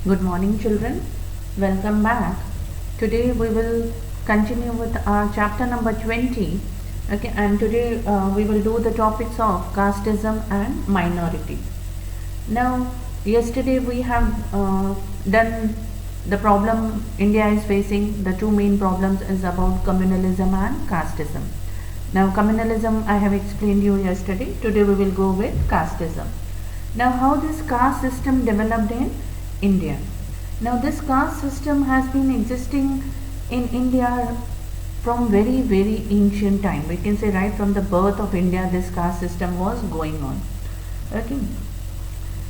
Good morning, children. Welcome back. Today we will continue with our chapter number 20. Okay, and today we will do the topics of casteism and minority. Now, yesterday we have done the problem India is facing. The two main problems is about communalism and casteism. Now, communalism I have explained you yesterday. Today we will go with casteism. Now, how this caste system developed in India. Now, this caste system has been existing in India from very ancient time. We can say right from the birth of India, this caste system was going on. Okay.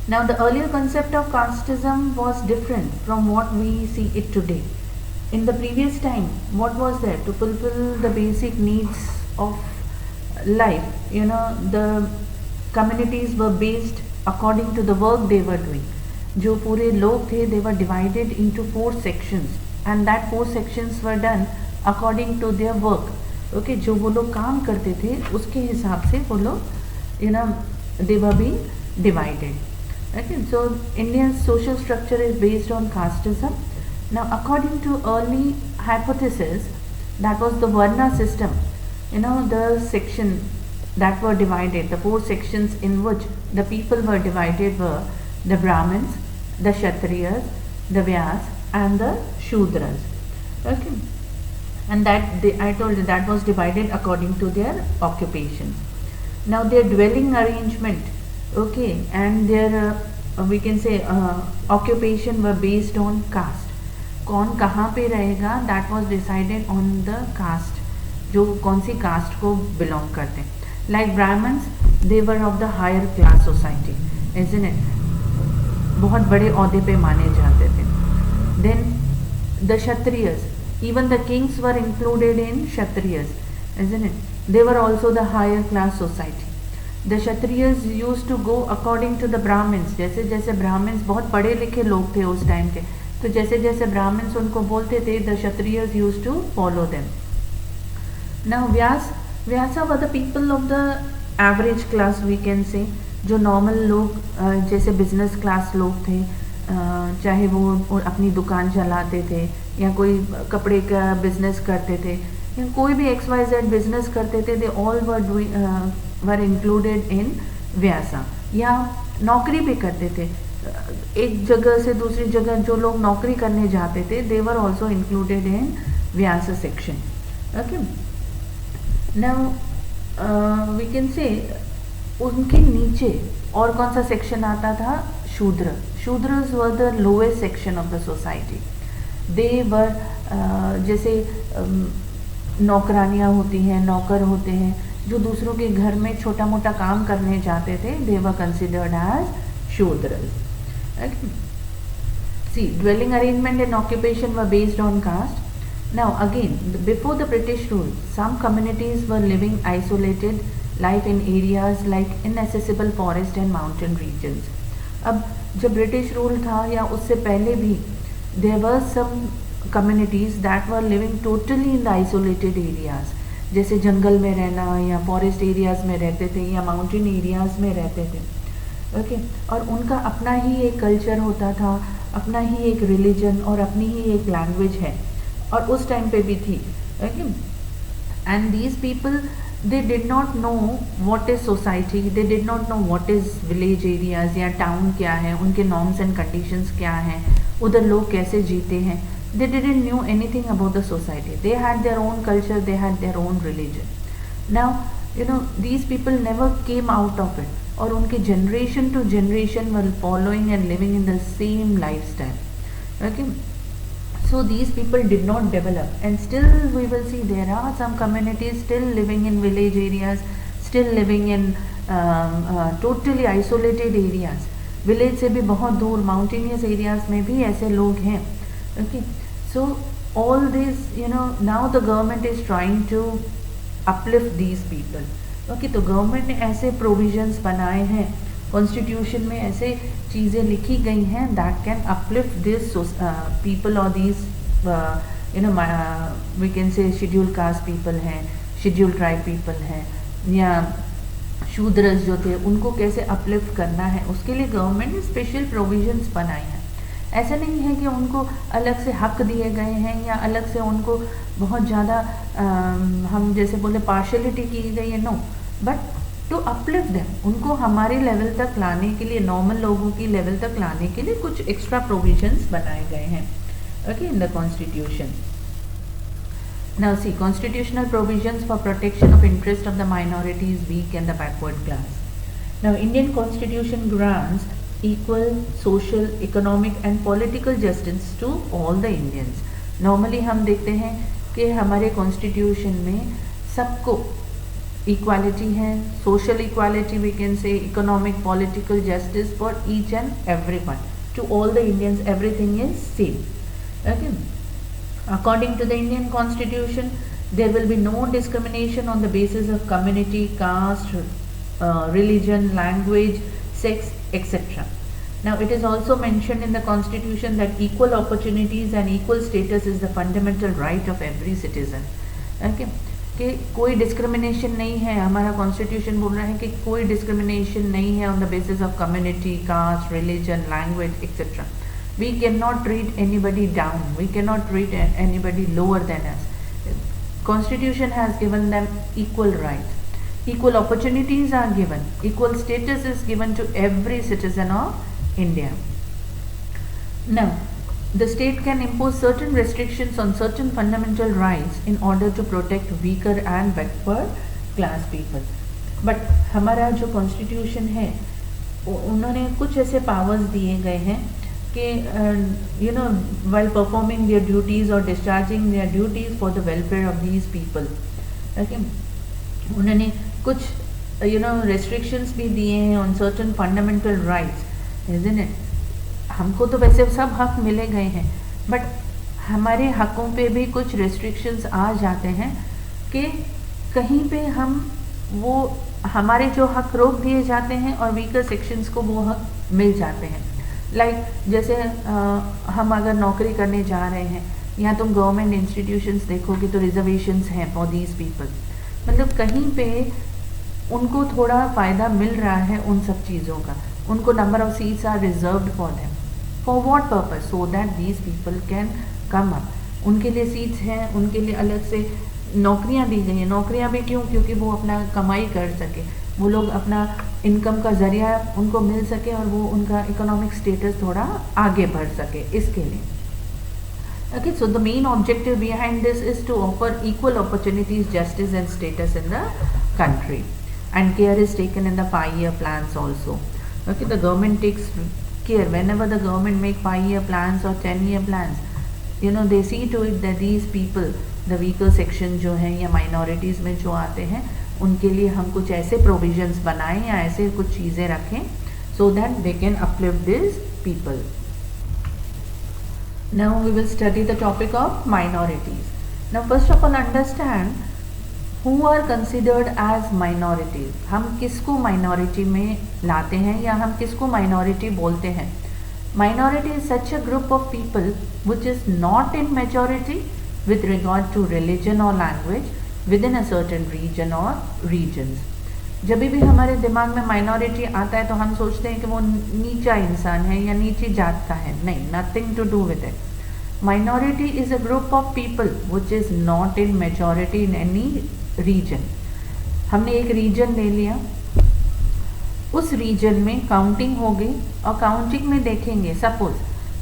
Now, the earlier concept of casteism was different from what we see it today. In the previous time, what was there? To fulfill the basic needs of life, the communities were based according to the work they were doing. जो पूरे लोग थे, they were divided into 4 sections and that 4 sections were done according to their work. Okay, जो वो लोग काम करते थे उसके हिसाब से वो लोग they were being divided. Okay, so India's social structure is based on casteism. Now, according to early hypothesis, that was the Varna system. The section that were divided, the 4 sections in which the people were divided were the Brahmins, the Kshatriyas, the Vyas, and the Shudras. Okay, and I told you that was divided according to their occupations. Now, their dwelling arrangement, okay, and their we can say occupation were based on caste. कौन कहाँ पे रहेगा, that was decided on the caste, जो कौन सी caste को belong करते हैं. Like Brahmins, they were of the higher class society, isn't it? बहुत बड़े औहदे पे माने जाते थे. Then the Kshatriyas, even the kings were included in Kshatriyas, isn't it? They were also the higher class society. The Kshatriyas used to go according to the Brahmins. जैसे जैसे Brahmins बहुत पढ़े लिखे लोग थे उस टाइम के, तो जैसे जैसे Brahmins उनको बोलते थे, the Kshatriyas used to follow them. Now Vyasa were the people of the average class, we can say, जो नॉर्मल लोग जैसे बिजनेस क्लास लोग थे, चाहे वो अपनी दुकान चलाते थे या कोई कपड़े का बिजनेस करते थे या कोई भी XYZ बिजनेस करते थे, they all were included in Vyasa. या नौकरी भी करते थे, एक जगह से दूसरी जगह जो लोग नौकरी करने जाते थे, they were also included in Vaishya section. Okay, now we can say उनके नीचे और कौन सा सेक्शन आता था? Shudra. Shudras were the lowest section of the society. They were जैसे नौकरानियाँ होती हैं, नौकर होते हैं, जो दूसरों के घर में छोटा मोटा काम करने जाते थे, they were considered as Shudras. See, dwelling arrangement and occupation were based on caste. Now again, before the British rule, some communities were living isolated life in areas like inaccessible forest and mountain regions. अब जब British rule था या उससे पहले भी, there were some communities that were living totally in the isolated areas, जैसे जंगल में रहना या फॉरेस्ट एरियाज में रहते थे या माउंटेन एरियाज में रहते थे. ओके, और उनका अपना ही एक कल्चर होता था, अपना ही एक रिलीजन और अपनी ही एक लैंग्वेज है, और उस टाइम पे भी थी. Okay, and these people, they did not know what is society, they did not know what is village areas या town क्या है, उनके norms and conditions क्या हैं, उधर लोग कैसे जीते हैं. They didn't knew anything about the society. They had their own culture, they had their own religion. Now, these people never came out of it, और उनके generation to generation were following and living in the same lifestyle. Okay, so these people did not develop, and still we will see there are some communities still living in village areas, still living in totally isolated areas. Village से भी बहुत दूर mountainous areas में भी ऐसे लोग हैं. Okay, so all this, now the government is trying to uplift these people. Okay, तो government ने ऐसे provisions बनाए हैं, कॉन्स्टिट्यूशन में ऐसे चीज़ें लिखी गई हैं that can uplift this people or these we can say scheduled caste people हैं, scheduled tribe people हैं, या शूद्रस जो थे उनको कैसे अपलिफ्ट करना है, उसके लिए गवर्नमेंट ने स्पेशल प्रोविजंस बनाए हैं. ऐसा नहीं है कि उनको अलग से हक दिए गए हैं या अलग से उनको बहुत ज़्यादा हम जैसे बोले पार्शलिटी की गई है, no, but to uplift them, उनको हमारे लेवल तक लाने के लिए, नॉर्मल लोगों की लेवल तक लाने के लिए कुछ एक्स्ट्रा प्रोविजंस बनाए गए हैं, okay, in the constitution. Now see, constitutional provisions for protection of interest of the minorities, weak and the backward class. Now Indian constitution grants equal social, economic and political justice to all the Indians. Normally हम देखते हैं कि हमारे constitution में सबको equality है, social equality we can say, economic, political justice for each and everyone. To all the Indians everything is same. Okay. According to the Indian Constitution, there will be no discrimination on the basis of community, caste, religion, language, sex, etc. Now, it is also mentioned in the Constitution that equal opportunities and equal status is the fundamental right of every citizen. Okay? कि कोई discrimination नहीं है, हमारा constitution बोल रहा है कि कोई डिस्क्रिमिनेशन नहीं है on the basis of community, caste, religion, language etcetera. We cannot treat anybody down. We cannot treat anybody lower than us. Constitution has given them equal rights. Equal opportunities are given. Equal status is given to every citizen of India. Now, the state can impose certain restrictions on certain fundamental rights in order to protect weaker and backward class people. But हमारा जो constitution है, उन्होंने कुछ ऐसे powers दिए गए हैं कि you know, while performing their duties or discharging their duties for the welfare of these people, okay, उन्होंने कुछ you know restrictions भी दिए हैं on certain fundamental rights, isn't it? हमको तो वैसे सब हक मिले गए हैं, बट हमारे हकों पे भी कुछ restrictions आ जाते हैं कि कहीं पे हम वो हमारे जो हक रोक दिए जाते हैं और weaker sections को वो हक मिल जाते हैं. जैसे हम अगर नौकरी करने जा रहे हैं या तुम गवर्नमेंट इंस्टीट्यूशंस देखोगे तो रिजर्वेशंस हैं फॉर दीज पीपल, मतलब कहीं पे उनको थोड़ा फ़ायदा मिल रहा है उन सब चीज़ों का. उनको number of seats are reserved for them, for what purpose? So that these people can come up. उनके लिए सीट्स हैं, उनके लिए अलग से नौकरियां दी गई हैं. नौकरियां भी क्यों? क्योंकि वो अपना कमाई कर सके, वो लोग अपना इनकम का ज़रिया उनको मिल सके और वो उनका इकोनॉमिक स्टेटस थोड़ा आगे बढ़ सके, इसके लिए. Okay, so the main objective behind this is to offer equal opportunities, justice and status in the country, and care is taken in the 5-year plans also. Okay, the government takes care whenever the government make 5-year plans or 10-year plans, you know, they see to it that these people, the weaker section जो हैं या minorities में जो आते हैं, उनके लिए हम कुछ ऐसे प्रोविजंस बनाएं या ऐसे कुछ चीज़ें रखें so that they can uplift these people. Now we will study the topic of minorities. Now first of all understand who are considered as minorities. हम किसको minority में लाते हैं या हम किसको minority बोलते हैं. Minority is such a group of people which is not in majority with regard to religion or language within a certain region or regions. जब भी हमारे दिमाग में माइनॉरिटी आता है तो हम सोचते हैं कि वो नीचा इंसान है या नीची जात का है. नहीं, nothing to do with it. Minority is a group of people which is not in majority in any region. हमने एक रीजन ले लिया, उस रीजन में काउंटिंग होगी और काउंटिंग में देखेंगे सपोज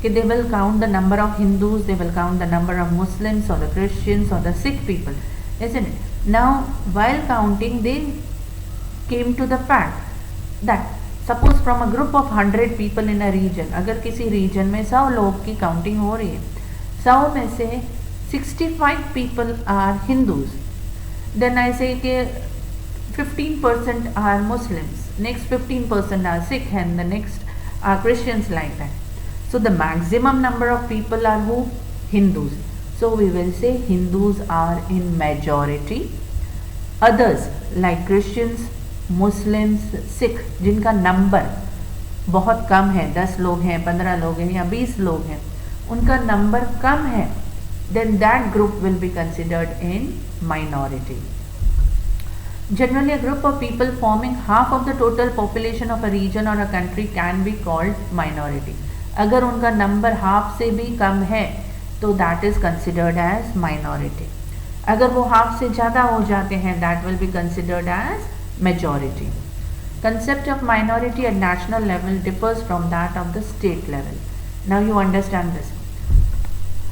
कि they will count the number of Hindus, they will count the number of Muslims और द क्रिश्चियंस और the Sikh people, isn't it? Now while counting they came to the fact that suppose from a group of 100 people in a region, अगर किसी region में 100 लोग की counting हो रही है, 100 में से 65 people are Hindus, then I say कि 15% are Muslims, next 15% are Sikh and the next are Christians, like that. So the maximum number of people are who? Hindus. So we will say Hindus are in majority. Others like Christians, Muslims, Sikh जिनका number बहुत कम है, 10 लोग हैं, 15 लोग हैं या 20 लोग हैं, उनका नंबर कम है, then that group will be considered in minority. Generally, a group of people forming half of the total population of a region or a country can be called minority. अगर उनका नंबर हाफ से भी कम है तो that is considered as minority. अगर वो half से ज़्यादा हो जाते हैं that will be considered as majority. Concept of minority at national level differs from that of the state level. Now you understand this.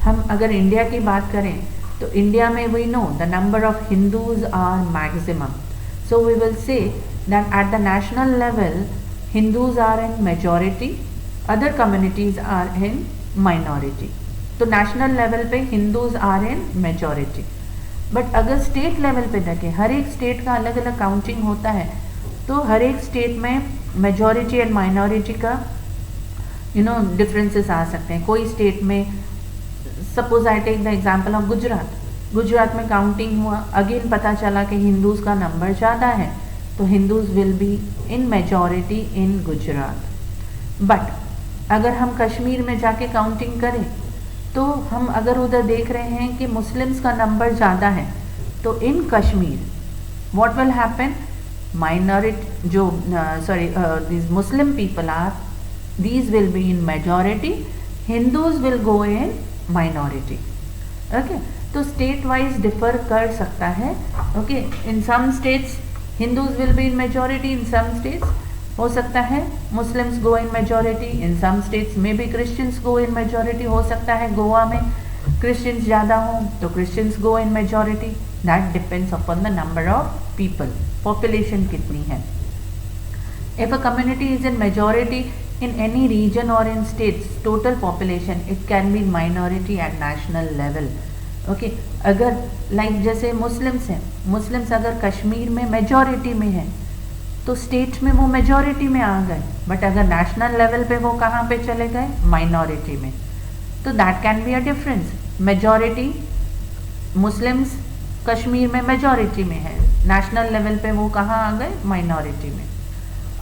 हम अगर इंडिया की बात करें तो इंडिया में we know the number of Hindus are maximum, so we will say that at the national level Hindus are in majority, other communities are in minority. तो national level पे Hindus are in majority. But अगर state level पे देखें, हर एक state का अलग अलग counting होता है, तो हर एक स्टेट में मेजॉरिटी एंड माइनॉरिटी का डिफरेंसेस आ सकते हैं। कोई स्टेट में, suppose I take the example of Gujarat, Gujarat में काउंटिंग हुआ, अगेन पता चला कि हिंदूज़ का नंबर ज़्यादा है, तो Hindus will be in majority in Gujarat. But अगर हम कश्मीर में जाके काउंटिंग करें तो हम अगर उधर देख रहे हैं कि मुस्लिम्स का नंबर ज़्यादा है, तो in Kashmir what will happen, minority जो these Muslim people are, these will be in majority, Hindus will go in minority. Okay, तो स्टेट वाइज डिफर कर सकता है. Okay, in some states Hindus will be in majority, in some states हो सकता है Muslims go in majority, in some states may be Christians go in majority. हो सकता है गोवा में Christians ज़्यादा हों तो Christians go in majority. That depends upon the number of people, population कितनी है. If a community is in majority in any region or in states total population, it can be minority at national level. Okay, अगर like जैसे Muslims हैं, Muslims अगर कश्मीर में majority में हैं तो स्टेट में वो मेजॉरिटी में आ गए, बट अगर नेशनल लेवल पे वो कहाँ पे चले गए, माइनॉरिटी में. तो that can be a difference. Majority Muslims Kashmir में मेजॉरिटी में है, नेशनल लेवल पे वो कहाँ आ गए, माइनॉरिटी में.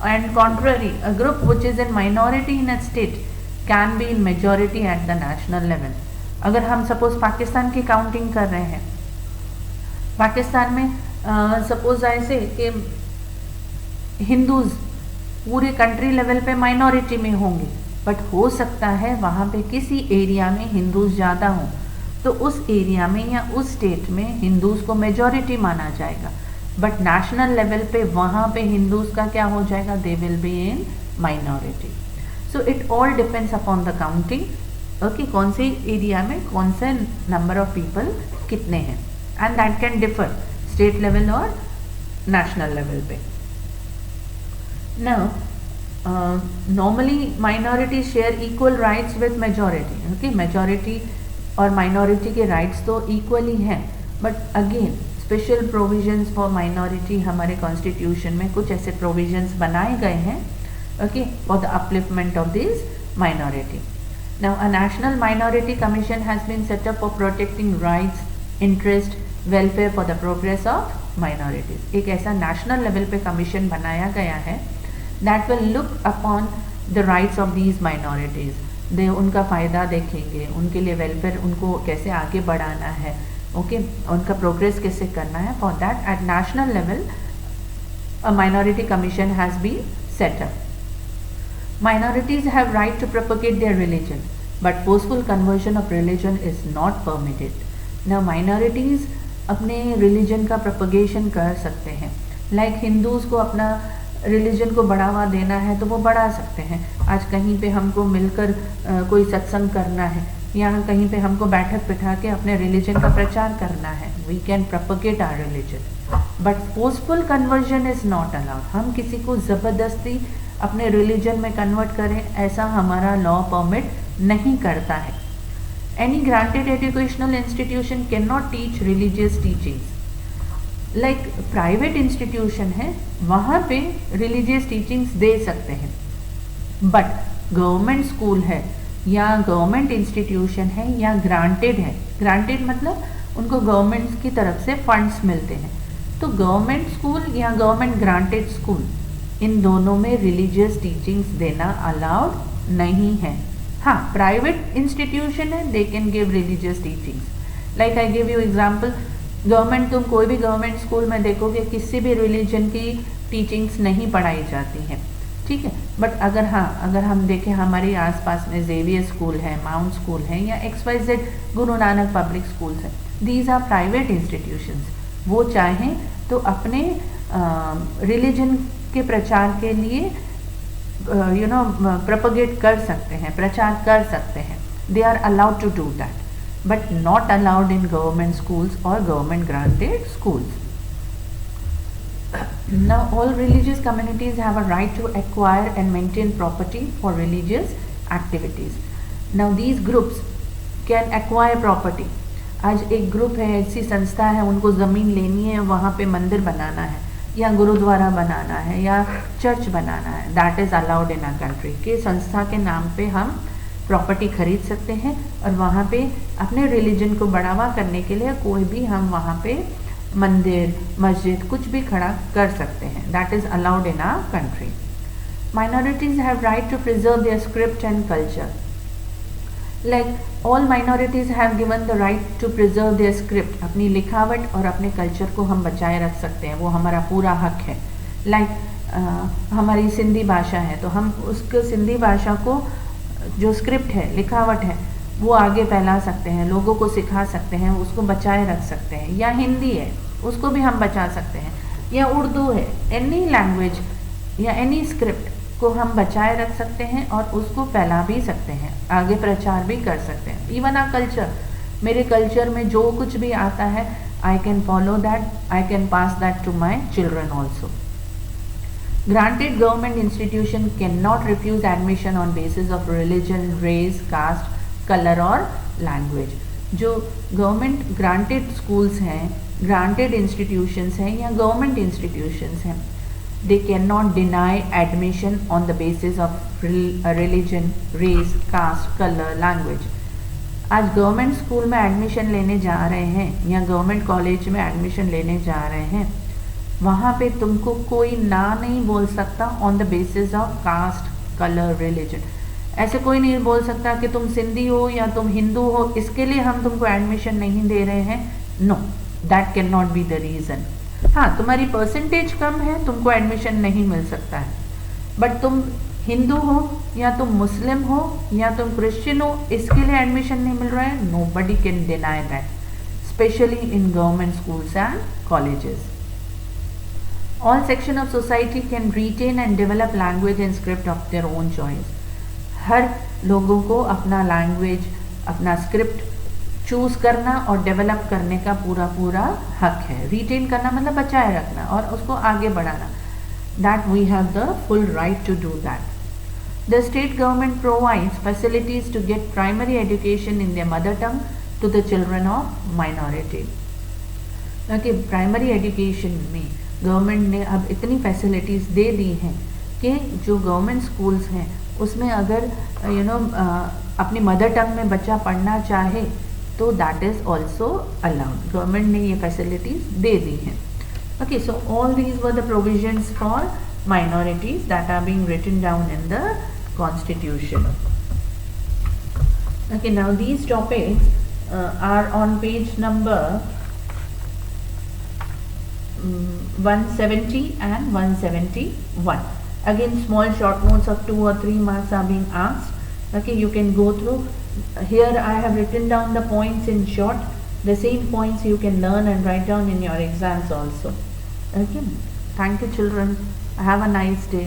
And contrary, a group which is in minority in a state can be in majority eight the national level. अगर हम सपोज पाकिस्तान की काउंटिंग कर रहे हैं, पाकिस्तान में सपोज ऐसे कि हिंदूज़ पूरे कंट्री लेवल पे माइनॉरिटी में होंगे, बट हो सकता है वहाँ पे किसी एरिया में हिंदूज़ ज़्यादा हों, तो उस एरिया में या उस स्टेट में हिंदूज़ को मेजॉरिटी माना जाएगा, बट नेशनल लेवल पे वहाँ पे हिंदूज़ का क्या हो जाएगा, they will be in minority. So it all depends upon the counting. Okay, कौन से एरिया में कौन से नंबर ऑफ पीपल कितने हैं, and that can differ state level और नेशनल लेवल पे. Now normally minority share equal rights with majority. Okay, majority और माइनॉरिटी के राइट्स तो इक्वली हैं, but again special provisions for minority हमारे कॉन्स्टिट्यूशन में कुछ ऐसे प्रोविजंस बनाए गए हैं, okay, for the upliftment of this minority. Now, a national minority commission has been set up for protecting rights, interest, welfare for the progress of minorities. एक ऐसा national level पे commission बनाया गया है that will look upon the rights of these minorities. दे उनका फ़ायदा देखेंगे, उनके लिए welfare उनको कैसे आगे बढ़ाना है, okay, उनका progress कैसे करना है. For that, at national level, a minority commission has been set up. Minorities have right to propagate their religion, but forceful conversion of religion is not permitted. Now, minorities अपने religion का propagation कर सकते हैं. Like Hindus को अपना religion को बढ़ावा देना है तो वो बढ़ा सकते हैं. आज कहीं पे हमको मिलकर कोई सत्संग करना है, या कहीं पे हमको बैठक बिठा के अपने religion का प्रचार करना है, we can propagate our religion. But forceful conversion is not allowed. हम किसी को ज़बरदस्ती अपने रिलीजन में कन्वर्ट करें, ऐसा हमारा लॉ परमिट नहीं करता है. Any granted educational institution can not teach religious teachings. Like private institution है, वहाँ पे रिलीजियस टीचिंग्स दे सकते हैं, बट गवर्नमेंट स्कूल है या गवर्नमेंट इंस्टीट्यूशन है या ग्रांटेड है, ग्रांटेड मतलब उनको गवर्नमेंट की तरफ से फंड्स मिलते हैं, तो गवर्नमेंट स्कूल या गवर्नमेंट ग्रांटेड स्कूल, इन दोनों में रिलीजियस टीचिंग्स देना अलाउड नहीं है. हाँ, प्राइवेट इंस्टीट्यूशन है, they can give religious teachings. Like I give you example, government, तुम कोई भी गवर्नमेंट स्कूल में देखोगे किसी भी रिलीजन की टीचिंग्स नहीं पढ़ाई जाती हैं, ठीक है. बट अगर हम देखें हमारे आसपास में जेवियर स्कूल है, माउंट स्कूल है या XYZ Guru Nanak public schools हैं, दीज आर प्राइवेट इंस्टीट्यूशंस। वो चाहें तो अपने रिलीजन के प्रचार के लिए प्रोपगेट कर सकते हैं, प्रचार कर सकते हैं। They are allowed to do that, but not allowed in government schools or government granted schools. Now all religious communities have a right to acquire and maintain property for religious activities. Now these groups can acquire property. आज एक group है, ऐसी संस्था है, उनको ज़मीन लेनी है, वहाँ पे मंदिर बनाना है या गुरुद्वारा बनाना है या चर्च बनाना है, that is allowed in a country. के संस्था के नाम पे हम प्रॉपर्टी खरीद सकते हैं और वहाँ पे अपने रिलीजन को बढ़ावा करने के लिए कोई भी हम वहाँ पे मंदिर, मस्जिद कुछ भी खड़ा कर सकते हैं, that is allowed in our country. Minorities have right to preserve their script and culture. Like all minorities have given the right to preserve their script. अपनी लिखावट और अपने कल्चर को हम बचाए रख सकते हैं, वो हमारा पूरा हक है। लाइक हमारी सिंधी भाषा है तो हम उसको सिंधी भाषा को जो स्क्रिप्ट है, लिखावट है, वो आगे फैला सकते हैं, लोगों को सिखा सकते हैं, उसको बचाए रख सकते हैं। या हिंदी है उसको भी हम बचा सकते हैं, या उर्दू है, एनी लैंग्वेज या एनी स्क्रिप्ट को हम बचाए रख सकते हैं और उसको फैला भी सकते हैं, आगे प्रचार भी कर सकते हैं। इवन आ कल्चर, मेरे कल्चर में जो कुछ भी आता है, I can follow that, I can pass that to my children also. Granted government institution cannot refuse admission on basis of religion, race, caste, color or language. जो government granted schools हैं, granted institutions हैं या government institutions हैं, they cannot deny admission on the basis of religion, race, caste, color, language. आज government school में admission लेने जा रहे हैं या गवर्नमेंट कॉलेज में एडमिशन लेने जा रहे हैं, वहाँ पे तुमको कोई ना नहीं बोल सकता on the basis of caste, colour, religion. ऐसे कोई नहीं बोल सकता कि तुम सिंधी हो या तुम हिंदू हो, इसके लिए हम तुमको एडमिशन नहीं दे रहे हैं। No, that can not be the reason. हाँ, तुम्हारी परसेंटेज कम है, तुमको एडमिशन नहीं मिल सकता है, बट तुम हिंदू हो या तुम मुस्लिम हो या तुम क्रिश्चियन हो, इसके लिए एडमिशन नहीं मिल रहा है। Nobody can deny that, specially in government schools and colleges. All section of society can retain and develop language and script of their own choice. हर लोगों को अपना लैंग्वेज, अपना स्क्रिप्ट चूज़ करना और डेवलप करने का पूरा पूरा हक है। रिटेन करना मतलब बचाए रखना और उसको आगे बढ़ाना, that we have the full right to do that. The state government provides facilities to get primary education in their mother tongue to the children of minority. Okay, primary education में government ने अब इतनी facilities दे दी हैं कि जो government schools हैं उसमें अगर अपनी मदर टंग में बच्चा पढ़ना चाहे तो that is also allowed. Government ने ये फैसिलिटीज़ दे दी हैं। Okay, so all these were the provisions for minorities that are being written down in the constitution. Okay, now these topics are on page number 170 and 171. Again, small short notes of 2 or 3 marks are being asked. Okay, you can go through. Here I have written down the points in short. The same points you can learn and write down in your exams also. Okay, thank you children. Have a nice day.